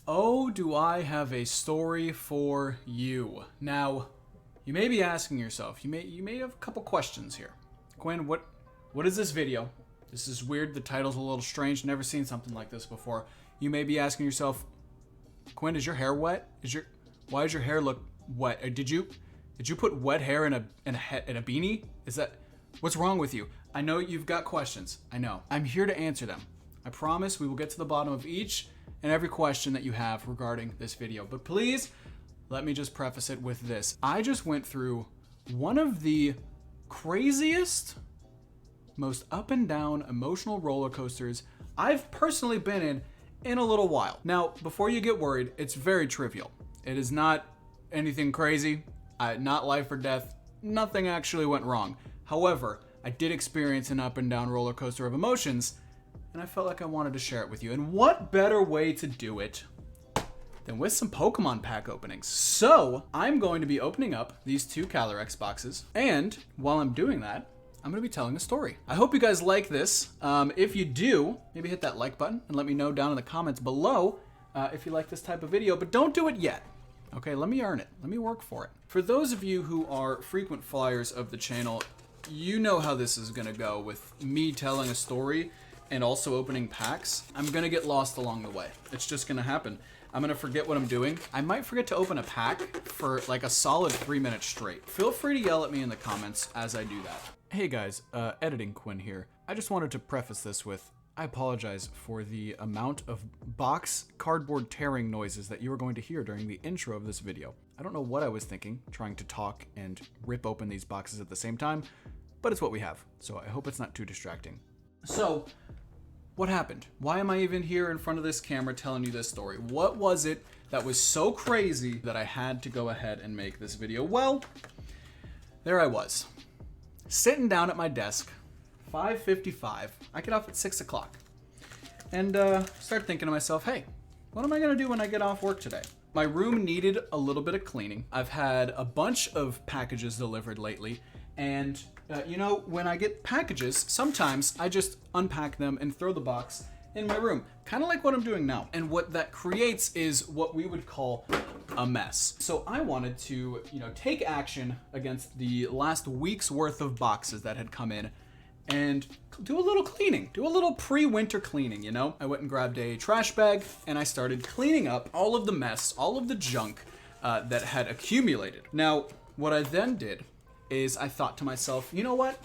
Oh, do I have a story for you. Now, you may be asking yourself, you may have a couple questions here. Quinn, what is this video? This is weird, the title's a little strange, never seen something like this before. You may be asking yourself, Quinn, is your hair wet? Why does your hair look wet? Did you put wet hair in a beanie? What's wrong with you? I know you've got questions. I know. I'm here to answer them. I promise we will get to the bottom of each and every question that you have regarding this video. But please, let me just preface it with this. I just went through one of the craziest, most up and down emotional roller coasters I've personally been in a little while. Now, before you get worried, it's very trivial. It is not anything crazy, not life or death. Nothing actually went wrong. However, I did experience an up and down roller coaster of emotions, and I felt like I wanted to share it with you. And what better way to do it than with some Pokemon pack openings? So I'm going to be opening up these two Calyrex boxes, and while I'm doing that, I'm going to be telling a story. I hope you guys like this. If you do, maybe hit that like button and let me know down in the comments below if you like this type of video, but don't do it yet. Okay, let me earn it. Let me work for it. For those of you who are frequent flyers of the channel, you know how this is going to go with me telling a story and also opening packs. I'm going to get lost along the way. It's just going to happen. I'm going to forget what I'm doing. I might forget to open a pack for like a solid 3 minutes straight. Feel free to yell at me in the comments as I do that. Hey guys, Editing Quinn here. I just wanted to preface this with, I apologize for the amount of box cardboard tearing noises that you are going to hear during the intro of this video. I don't know what I was thinking, trying to talk and rip open these boxes at the same time, but it's what we have, so I hope it's not too distracting. So, what happened? Why am I even here in front of this camera telling you this story? What was it that was so crazy that I had to go ahead and make this video? Well, there I was, sitting down at my desk, 5:55. I get off at 6 o'clock, and start thinking to myself, hey, what am I gonna do when I get off work today? My room needed a little bit of cleaning. I've had a bunch of packages delivered lately, and you know, when I get packages, sometimes I just unpack them and throw the box in my room, kind of like what I'm doing now. And what that creates is what we would call a mess. So I wanted to, take action against the last week's worth of boxes that had come in and do a little cleaning, do a little pre-winter cleaning, I went and grabbed a trash bag and I started cleaning up all of the mess, all of the junk that had accumulated. Now, what I then did is I thought to myself, you know what?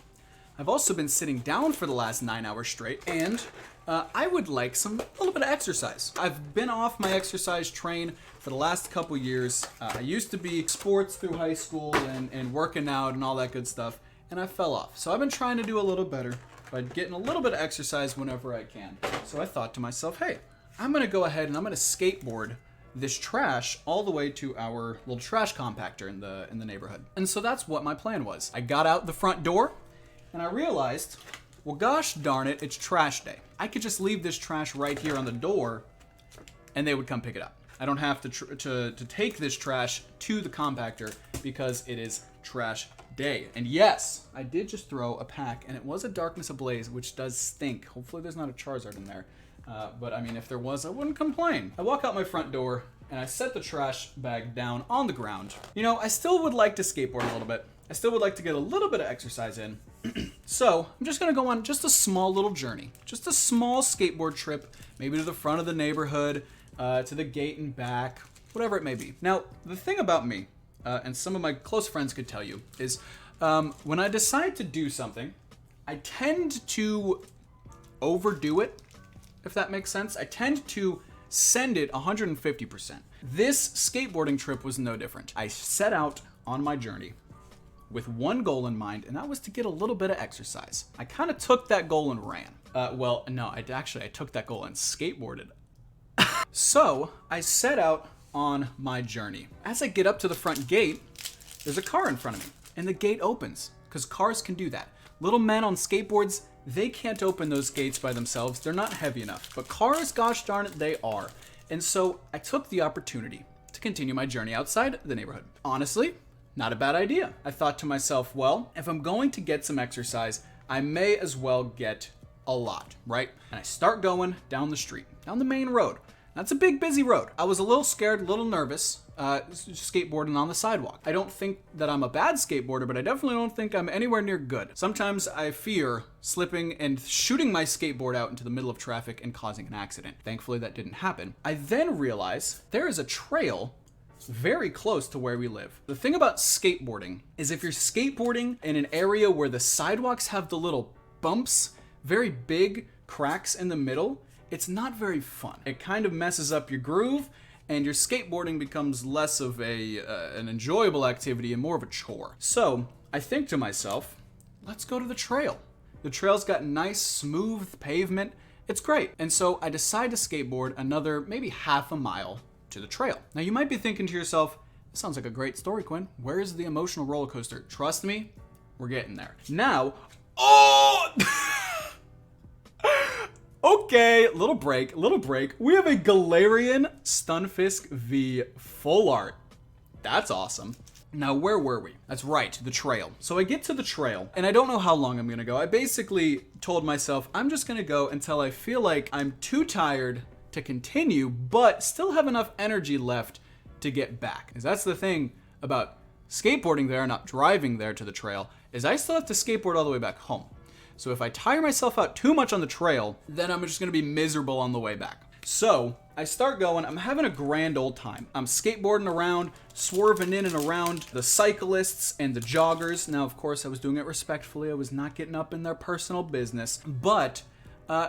I've also been sitting down for the last 9 hours straight, and I would like a little bit of exercise. I've been off my exercise train for the last couple years. I used to be sports through high school and working out and all that good stuff, and I fell off. So I've been trying to do a little better by getting a little bit of exercise whenever I can. So I thought to myself, hey, I'm gonna go ahead and I'm gonna skateboard this trash all the way to our little trash compactor in the neighborhood. And so that's what my plan was. I got out the front door and I realized, well, gosh darn it, it's trash day. I could just leave this trash right here on the door and they would come pick it up. I don't have to take this trash to the compactor because it is trash day. And yes, I did just throw a pack and it was a Darkness Ablaze, which does stink. Hopefully there's not a Charizard in there. But I mean, if there was, I wouldn't complain. I walk out my front door and I set the trash bag down on the ground. I still would like to skateboard a little bit. I still would like to get a little bit of exercise in. So I'm just gonna go on just a small little journey, just a small skateboard trip, maybe to the front of the neighborhood, to the gate and back, whatever it may be. Now, the thing about me, and some of my close friends could tell you, is when I decide to do something, I tend to overdo it, if that makes sense. I tend to send it 150%. This skateboarding trip was no different. I set out on my journey with one goal in mind, and that was to get a little bit of exercise. I kind of took that goal and ran. Well, no, I took that goal and skateboarded. So I set out on my journey. As I get up to the front gate, there's a car in front of me, and the gate opens, because cars can do that. Little men on skateboards, they can't open those gates by themselves. They're not heavy enough. But cars, gosh darn it, they are. And so I took the opportunity to continue my journey outside the neighborhood. Honestly, not a bad idea. I thought to myself, well, if I'm going to get some exercise, I may as well get a lot, right? And I start going down the street, down the main road. That's a big, busy road. I was a little scared, a little nervous, skateboarding on the sidewalk. I don't think that I'm a bad skateboarder, but I definitely don't think I'm anywhere near good. Sometimes I fear slipping and shooting my skateboard out into the middle of traffic and causing an accident. Thankfully, that didn't happen. I then realize there is a trail very close to where we live. The thing about skateboarding is if you're skateboarding in an area where the sidewalks have the little bumps, very big cracks in the middle, it's not very fun. It kind of messes up your groove, and your skateboarding becomes less of an enjoyable activity and more of a chore. So I think to myself, let's go to the trail. The trail's got nice, smooth pavement. It's great. And so I decide to skateboard another maybe half a mile to the trail. Now you might be thinking to yourself, this sounds like a great story, Quinn. Where's the emotional roller coaster? Trust me, we're getting there. Now, okay, little break. We have a Galarian Stunfisk V full art. That's awesome. Now, where were we? That's right, the trail. So I get to the trail, and I don't know how long I'm gonna go. I basically told myself, I'm just gonna go until I feel like I'm too tired to continue, but still have enough energy left to get back. Because that's the thing about skateboarding there, not driving there to the trail, is I still have to skateboard all the way back home. So if I tire myself out too much on the trail, then I'm just gonna be miserable on the way back. So I start going, I'm having a grand old time. I'm skateboarding around, swerving in and around the cyclists and the joggers. Now, of course, I was doing it respectfully. I was not getting up in their personal business, but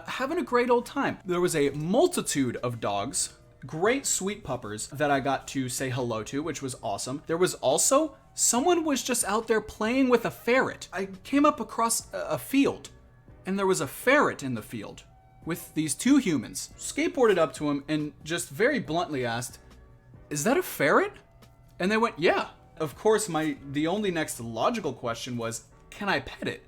having a great old time. There was a multitude of dogs, great sweet puppers that I got to say hello to, which was awesome. There was also someone was just out there playing with a ferret. I came up across a field, and there was a ferret in the field with these two humans. Skateboarded up to him and just very bluntly asked, "Is that a ferret?" And they went, "Yeah." Of course, the only next logical question was, "Can I pet it?"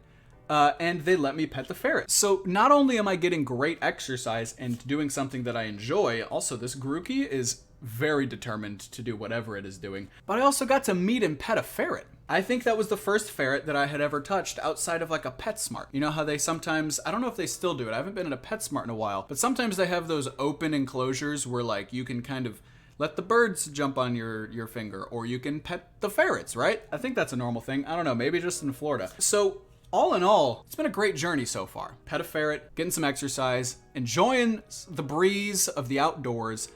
And they let me pet the ferret. So not only am I getting great exercise and doing something that I enjoy, also this Grookey is very determined to do whatever it is doing, but I also got to meet and pet a ferret. I think that was the first ferret that I had ever touched outside of like a PetSmart. You know how they sometimes, I don't know if they still do it, I haven't been in a PetSmart in a while, but sometimes they have those open enclosures where like you can kind of let the birds jump on your finger, or you can pet the ferrets, right? I think that's a normal thing. I don't know, maybe just in Florida. So all in all, it's been a great journey so far. Pet a ferret, getting some exercise, enjoying the breeze of the outdoors.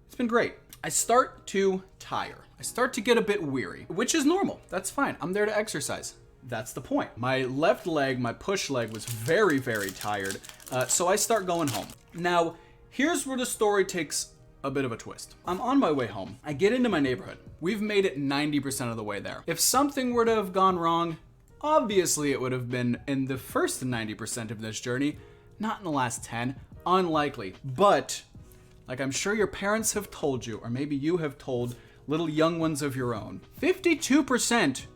It's been great. I start to tire. I start to get a bit weary, which is normal. That's fine. I'm there to exercise. That's the point. My left leg, my push leg, was very, very tired. So I start going home. Now, here's where the story takes a bit of a twist. I'm on my way home. I get into my neighborhood. We've made it 90% of the way there. If something were to have gone wrong, obviously it would have been in the first 90% of this journey, not in the last 10. Unlikely. But like I'm sure your parents have told you, or maybe you have told little young ones of your own, 52%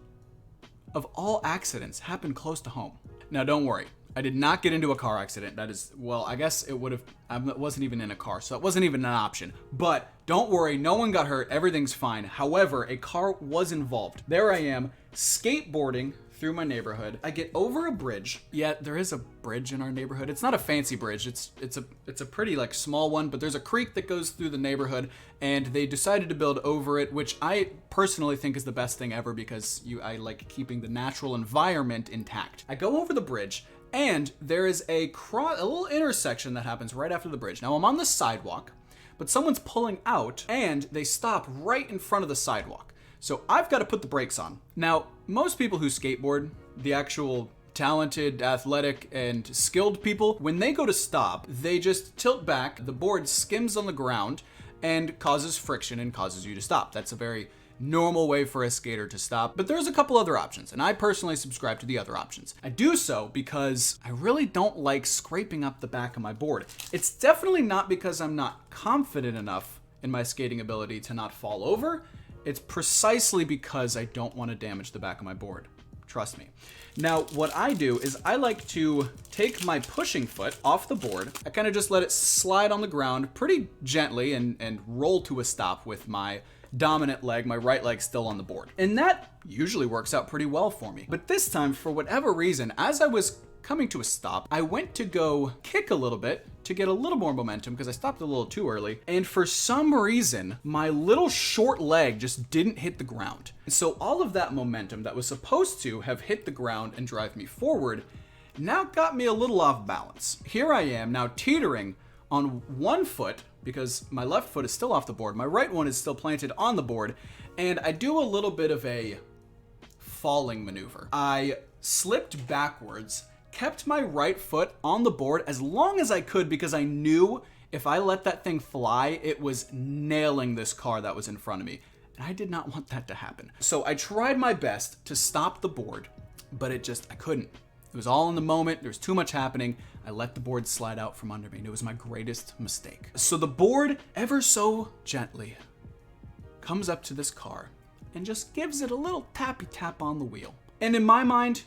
of all accidents happen close to home. Now don't worry, I did not get into a car accident. That is, well, I guess it would have, I wasn't even in a car, so it wasn't even an option. But don't worry, no one got hurt, everything's fine. However, a car was involved. There I am, skateboarding through my neighborhood. I get over a bridge. Yeah, there is a bridge in our neighborhood. It's not a fancy bridge. It's a pretty like small one, but there's a creek that goes through the neighborhood, and they decided to build over it, which I personally think is the best thing ever because I like keeping the natural environment intact. I go over the bridge, and there is a little intersection that happens right after the bridge. Now I'm on the sidewalk, but someone's pulling out, and they stop right in front of the sidewalk. So I've got to put the brakes on. Now, most people who skateboard, the actual talented, athletic, and skilled people, when they go to stop, they just tilt back, the board skims on the ground, and causes friction and causes you to stop. That's a very normal way for a skater to stop, but there's a couple other options, and I personally subscribe to the other options. I do so because I really don't like scraping up the back of my board. It's definitely not because I'm not confident enough in my skating ability to not fall over. It's precisely because I don't want to damage the back of my board. Trust me. Now, what I do is I like to take my pushing foot off the board. I kind of just let it slide on the ground pretty gently and roll to a stop with my dominant leg, my right leg still on the board. And that usually works out pretty well for me. But this time, for whatever reason, as I was coming to a stop. I went to go kick a little bit to get a little more momentum because I stopped a little too early. And for some reason, my little short leg just didn't hit the ground. And so all of that momentum that was supposed to have hit the ground and drive me forward now got me a little off balance. Here I am now teetering on one foot because my left foot is still off the board. My right one is still planted on the board. And I do a little bit of a falling maneuver. I slipped backwards, kept my right foot on the board as long as I could because I knew if I let that thing fly, it was nailing this car that was in front of me. And I did not want that to happen. So I tried my best to stop the board, but I couldn't. It was all in the moment. There was too much happening. I let the board slide out from under me, and it was my greatest mistake. So the board, ever so gently, comes up to this car and just gives it a little tappy tap on the wheel. And in my mind,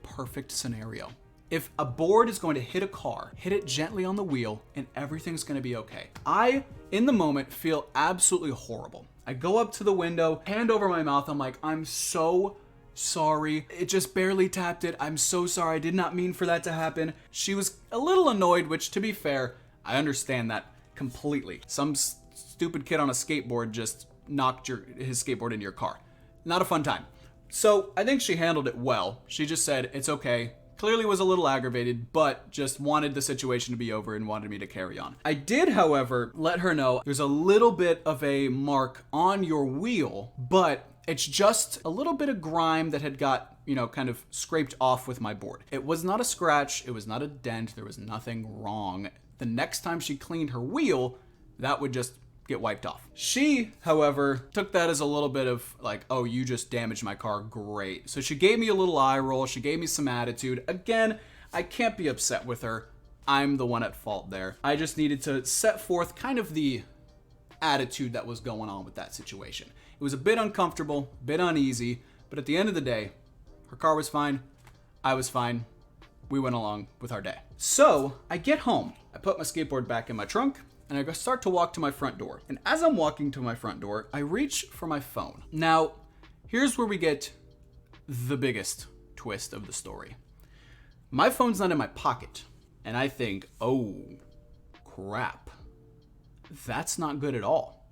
perfect scenario. If a board is going to hit a car, hit it gently on the wheel and everything's going to be okay. I, in the moment, feel absolutely horrible. I go up to the window, hand over my mouth. I'm like, I'm so sorry. It just barely tapped it. I'm so sorry. I did not mean for that to happen. She was a little annoyed, which, to be fair, I understand that completely. Some stupid kid on a skateboard just knocked his skateboard into your car. Not a fun time. So I think she handled it well. She just said, it's okay. Clearly was a little aggravated, but just wanted the situation to be over and wanted me to carry on. I did, however, let her know there's a little bit of a mark on your wheel, but it's just a little bit of grime that had got, kind of scraped off with my board. It was not a scratch. It was not a dent. There was nothing wrong. The next time she cleaned her wheel, that would just get wiped off. She, however, took that as a little bit of like, oh, you just damaged my car. Great. So she gave me a little eye roll. She gave me some attitude. Again, I can't be upset with her. I'm the one at fault there. I just needed to set forth kind of the attitude that was going on with that situation. It was a bit uncomfortable, a bit uneasy, but at the end of the day, her car was fine. I was fine. We went along with our day. So I get home. I put my skateboard back in my trunk and I start to walk to my front door. And as I'm walking to my front door, I reach for my phone. Now, here's where we get the biggest twist of the story. My phone's not in my pocket. And I think, oh, crap. That's not good at all.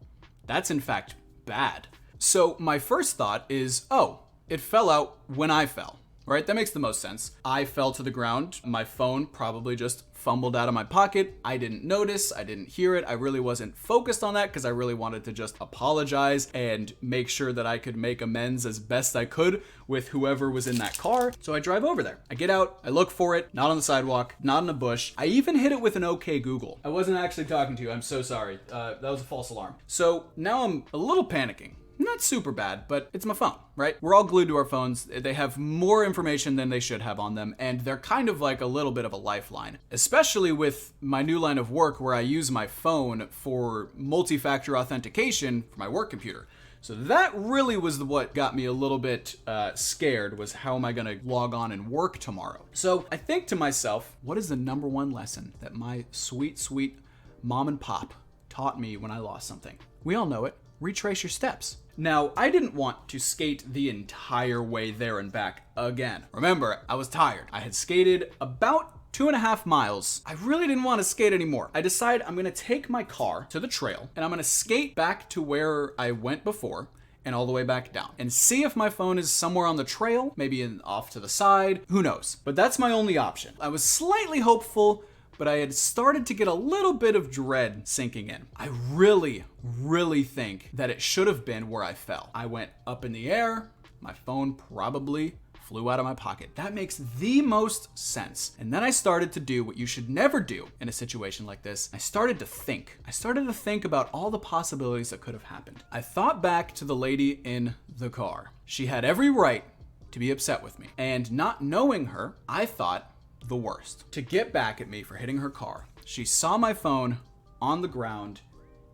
That's in fact bad. So my first thought is, oh, it fell out when I fell. Right? That makes the most sense. I fell to the ground. My phone probably just fumbled out of my pocket. I didn't notice. I didn't hear it. I really wasn't focused on that because I really wanted to just apologize and make sure that I could make amends as best I could with whoever was in that car. So I drive over there. I get out. I look for it. Not on the sidewalk. Not in a bush. I even hit it with an OK Google. I wasn't actually talking to you. I'm so sorry. That was a false alarm. So now I'm a little panicking. Not super bad, but it's my phone, right? We're all glued to our phones. They have more information than they should have on them, and they're kind of like a little bit of a lifeline, especially with my new line of work where I use my phone for multi-factor authentication for my work computer. So that really was what got me a little bit scared, was how am I gonna log on and work tomorrow? So I think to myself, what is the number one lesson that my sweet, sweet mom and pop taught me when I lost something? We all know it. Retrace your steps. Now, I didn't want to skate the entire way there and back again. Remember, I was tired. I had skated about 2.5 miles. I really didn't want to skate anymore. I decided I'm gonna take my car to the trail and I'm gonna skate back to where I went before and all the way back down and see if my phone is somewhere on the trail, maybe off to the side, who knows? But that's my only option. I was slightly hopeful, but I had started to get a little bit of dread sinking in. I really, really think that it should have been where I fell. I went up in the air, my phone probably flew out of my pocket. That makes the most sense. And then I started to do what you should never do in a situation like this. I started to think. I started to think about all the possibilities that could have happened. I thought back to the lady in the car. She had every right to be upset with me. And not knowing her, I thought the worst. To get back at me for hitting her car, she saw my phone on the ground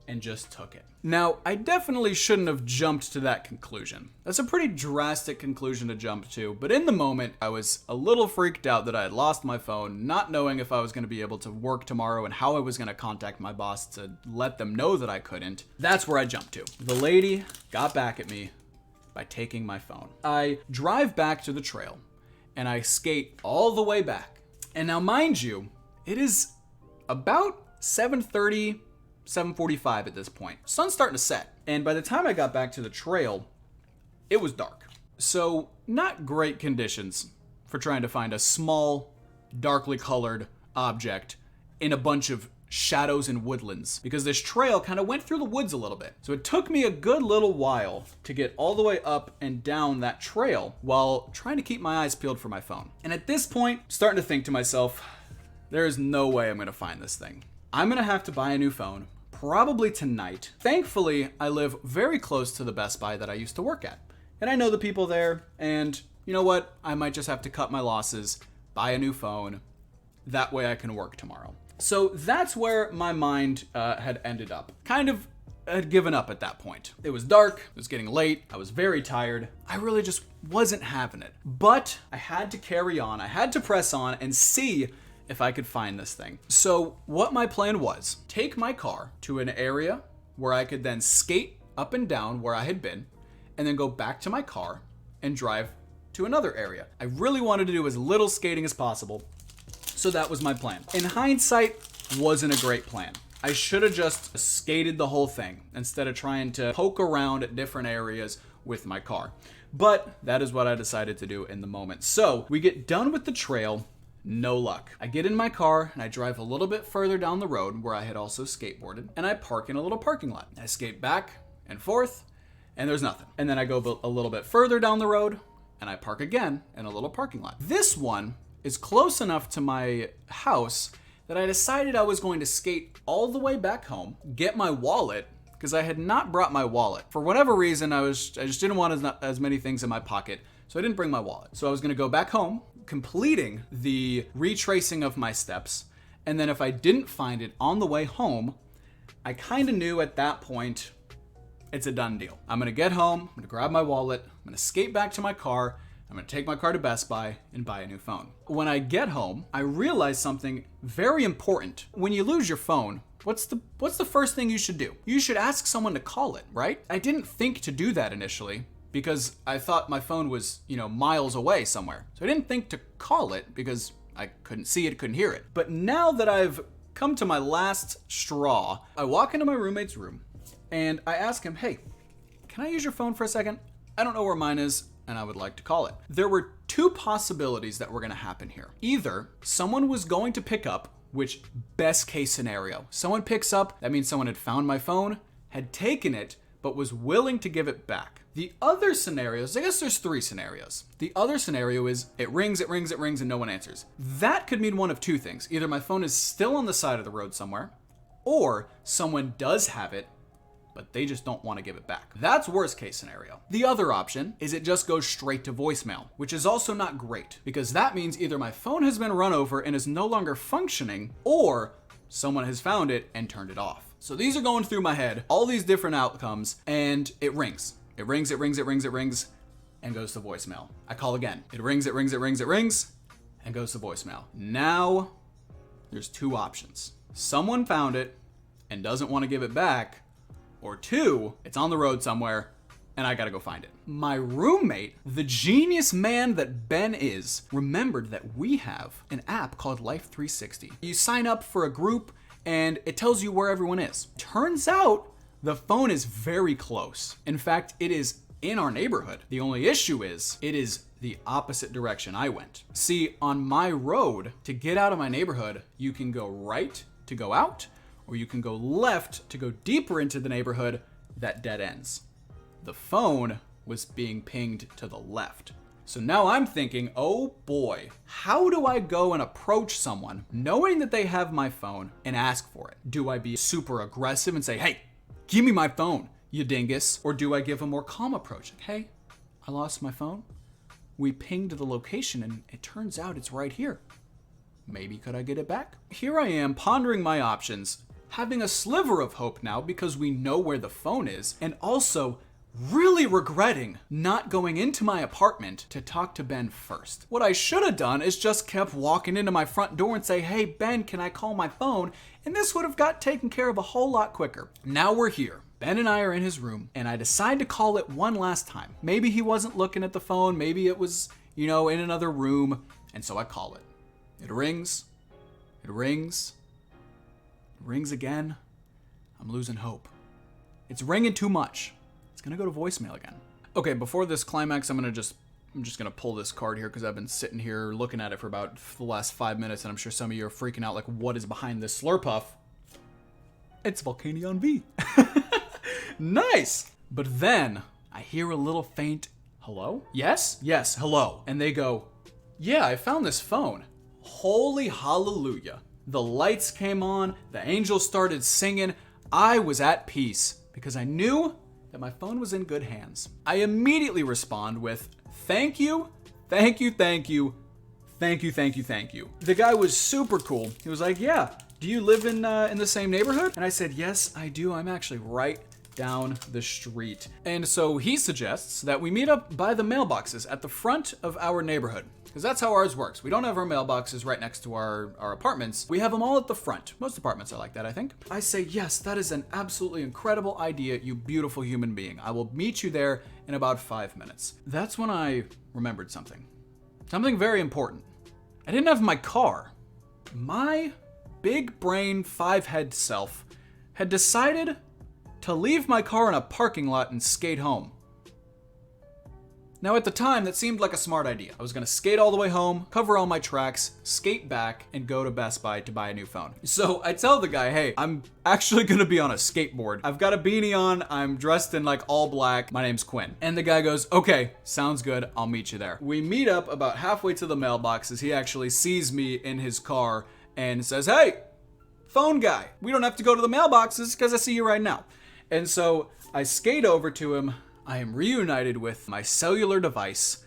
and just took it. Now, I definitely shouldn't have jumped to that conclusion. That's a pretty drastic conclusion to jump to, but in the moment, I was a little freaked out that I had lost my phone, not knowing if I was going to be able to work tomorrow and how I was going to contact my boss to let them know that I couldn't. That's where I jumped to. The lady got back at me by taking my phone. I drive back to the trail, and I skate all the way back. And now mind you, it is about 7:30, 7:45 at this point. Sun's starting to set. And by the time I got back to the trail, it was dark. So not great conditions for trying to find a small, darkly colored object in a bunch of shadows and woodlands, because this trail kind of went through the woods a little bit. So it took me a good little while to get all the way up and down that trail while trying to keep my eyes peeled for my phone. And at this point, starting to think to myself, there is no way I'm going to find this thing. I'm going to have to buy a new phone, probably tonight. Thankfully, I live very close to the Best Buy that I used to work at. And I know the people there, and you know what? I might just have to cut my losses, buy a new phone. That way I can work tomorrow. So that's where my mind had ended up. Kind of had given up at that point. It was dark, it was getting late, I was very tired. I really just wasn't having it. But I had to carry on, I had to press on and see if I could find this thing. So what my plan was, take my car to an area where I could then skate up and down where I had been, and then go back to my car and drive to another area. I really wanted to do as little skating as possible. So that was my plan. In hindsight, wasn't a great plan. I should have just skated the whole thing instead of trying to poke around at different areas with my car. But that is what I decided to do in the moment. So we get done with the trail, no luck. I get in my car and I drive a little bit further down the road where I had also skateboarded, and I park in a little parking lot. I skate back and forth and there's nothing. And then I go a little bit further down the road and I park again in a little parking lot. This one is close enough to my house that I decided I was going to skate all the way back home, get my wallet, because I had not brought my wallet. For whatever reason, I just didn't want as many things in my pocket, so I didn't bring my wallet. So I was going to go back home, completing the retracing of my steps, and then if I didn't find it on the way home, I kind of knew at that point, it's a done deal. I'm going to get home, I'm going to grab my wallet, I'm going to skate back to my car, I'm going to take my car to Best Buy and buy a new phone. When I get home, I realize something very important. When you lose your phone, what's the first thing you should do? You should ask someone to call it, right? I didn't think to do that initially because I thought my phone was, miles away somewhere. So I didn't think to call it because I couldn't see it, couldn't hear it. But now that I've come to my last straw, I walk into my roommate's room and I ask him, hey, can I use your phone for a second? I don't know where mine is, and I would like to call it. There were two possibilities that were going to happen here. Either someone was going to pick up, which best case scenario, someone picks up, that means someone had found my phone, had taken it, but was willing to give it back. The other scenarios, I guess there's three scenarios. The other scenario is it rings, and no one answers. That could mean one of two things. Either my phone is still on the side of the road somewhere, or someone does have it, but they just don't want to give it back. That's worst case scenario. The other option is it just goes straight to voicemail, which is also not great because that means either my phone has been run over and is no longer functioning, or someone has found it and turned it off. So these are going through my head, all these different outcomes, and it rings. It rings, and goes to voicemail. I call again. It rings, and goes to voicemail. Now, there's two options. Someone found it and doesn't want to give it back, or two, it's on the road somewhere, and I gotta go find it. My roommate, the genius man that Ben is, remembered that we have an app called Life 360. You sign up for a group, and it tells you where everyone is. Turns out, the phone is very close. In fact, it is in our neighborhood. The only issue is, it is the opposite direction I went. See, on my road, to get out of my neighborhood, you can go right to go out, or you can go left to go deeper into the neighborhood. That dead ends. The phone was being pinged to the left. So now I'm thinking, oh boy, how do I go and approach someone knowing that they have my phone and ask for it? Do I be super aggressive and say, hey, give me my phone, you dingus? Or do I give a more calm approach? Like, hey, I lost my phone. We pinged the location and it turns out it's right here. Maybe could I get it back? Here I am pondering my options, having a sliver of hope now because we know where the phone is, and also really regretting not going into my apartment to talk to Ben first. What I should have done is just kept walking into my front door and say, hey, Ben, can I call my phone? And this would have got taken care of a whole lot quicker. Now we're here. Ben and I are in his room, and I decide to call it one last time. Maybe he wasn't looking at the phone. Maybe it was, you know, in another room. And so I call it. It rings. It rings. It rings again. I'm losing hope. It's ringing too much. It's gonna go to voicemail again. Okay, before this climax, I'm just gonna pull this card here because I've been sitting here looking at it for about the last 5 minutes, and I'm sure some of you are freaking out like, what is behind this Slurpuff? It's Volcanion V. Nice! But then I hear a little faint, hello? Yes? Yes, hello. And they go, yeah, I found this phone. Holy hallelujah. The lights came on, the angels started singing. I was at peace because I knew that my phone was in good hands. I immediately respond with, thank you, thank you, thank you, thank you, thank you, thank you. The guy was super cool. He was like, yeah, do you live in the same neighborhood? And I said, yes, I do. I'm actually right down the street. And so he suggests that we meet up by the mailboxes at the front of our neighborhood. Because that's how ours works. We don't have our mailboxes right next to our apartments. We have them all at the front. Most apartments are like that, I think. I say, yes, that is an absolutely incredible idea, you beautiful human being. I will meet you there in about 5 minutes. That's when I remembered something. Something very important. I didn't have my car. My big brain 5-head self had decided to leave my car in a parking lot and skate home. Now at the time, that seemed like a smart idea. I was gonna skate all the way home, cover all my tracks, skate back, and go to Best Buy to buy a new phone. So I tell the guy, hey, I'm actually gonna be on a skateboard. I've got a beanie on, I'm dressed in like all black, my name's Quinn. And the guy goes, okay, sounds good, I'll meet you there. We meet up about halfway to the mailbox as he actually sees me in his car and says, hey, phone guy, we don't have to go to the mailboxes because I see you right now. And so I skate over to him. I am reunited with my cellular device,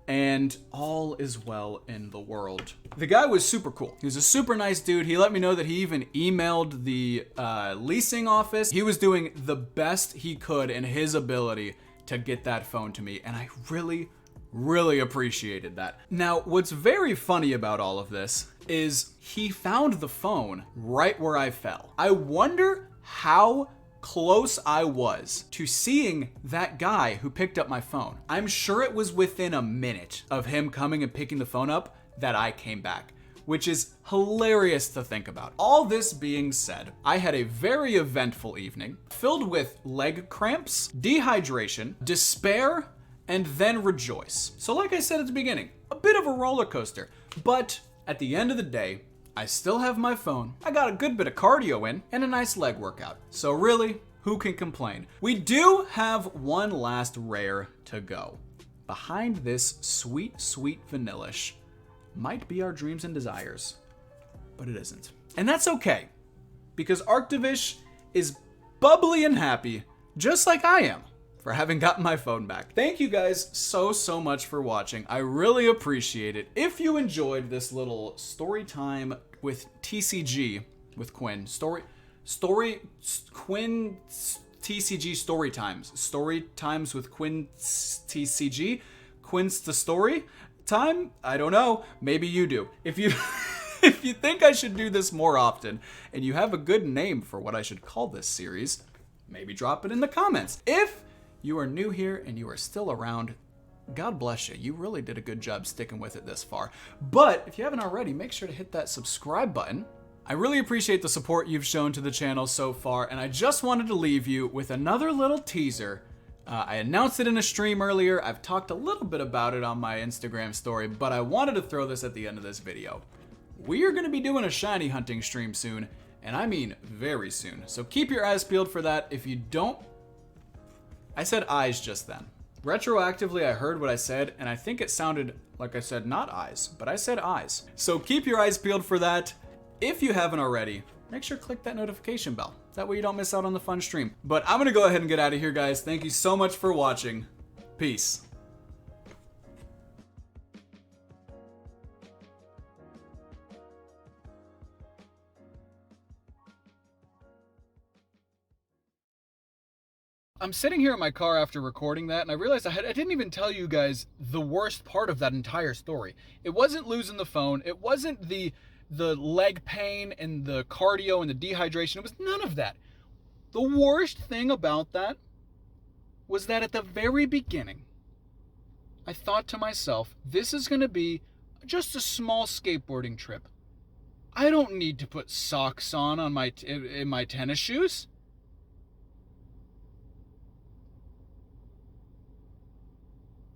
and all is well in the world. The guy was super cool. He was a super nice dude. He let me know that he even emailed the leasing office. He was doing the best he could in his ability to get that phone to me, and I really appreciated that. Now, what's very funny about all of this is he found the phone right where I fell. I wonder how close I was to seeing that guy who picked up my phone. I'm sure it was within a minute of him coming and picking the phone up that I came back, which is hilarious to think about. All this being said, I had a very eventful evening filled with leg cramps, dehydration, despair, and then rejoice. So like I said at the beginning, a bit of a roller coaster, but at the end of the day, I still have my phone, I got a good bit of cardio in, and a nice leg workout. So really, who can complain? We do have one last rare to go. Behind this sweet vanillish might be our dreams and desires, but it isn't. And that's okay, because Arctivish is bubbly and happy, just like I am, for having gotten my phone back. Thank you guys so much for watching. I really appreciate it. If you enjoyed this little story time with TCG with Quinn, Quinn TCG story times with Quinn TCG, Quinn's the story time. I don't know. Maybe you do. If you if you think I should do this more often, and you have a good name for what I should call this series, maybe drop it in the comments. If you are new here and you are still around, God bless you. You really did a good job sticking with it this far. But if you haven't already, make sure to hit that subscribe button. I really appreciate the support you've shown to the channel so far, and I just wanted to leave you with another little teaser. I announced it in a stream earlier. I've talked a little bit about it on my Instagram story, but I wanted to throw this at the end of this video. We are going to be doing a shiny hunting stream soon, and I mean very soon. So keep your eyes peeled for that. If you don't... I said eyes just then. Retroactively, I heard what I said, and I think it sounded like I said not eyes, but I said eyes. So keep your eyes peeled for that. If you haven't already, make sure to click that notification bell. That way you don't miss out on the fun stream. But I'm gonna go ahead and get out of here, guys. Thank you so much for watching. Peace. I'm sitting here in my car after recording that, and I realized I didn't even tell you guys the worst part of that entire story. It wasn't losing the phone. It wasn't the leg pain and the cardio and the dehydration. It was none of that. The worst thing about that was that at the very beginning, I thought to myself, this is going to be just a small skateboarding trip. I don't need to put socks on in my tennis shoes.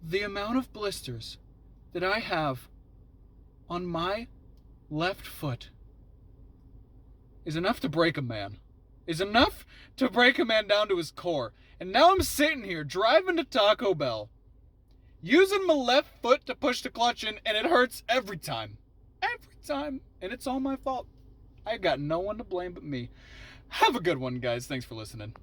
The amount of blisters that I have on my left foot is enough to break a man. Is enough to break a man down to his core. And now I'm sitting here driving to Taco Bell, using my left foot to push the clutch in, and it hurts every time. Every time. And it's all my fault. I got no one to blame but me. Have a good one, guys. Thanks for listening.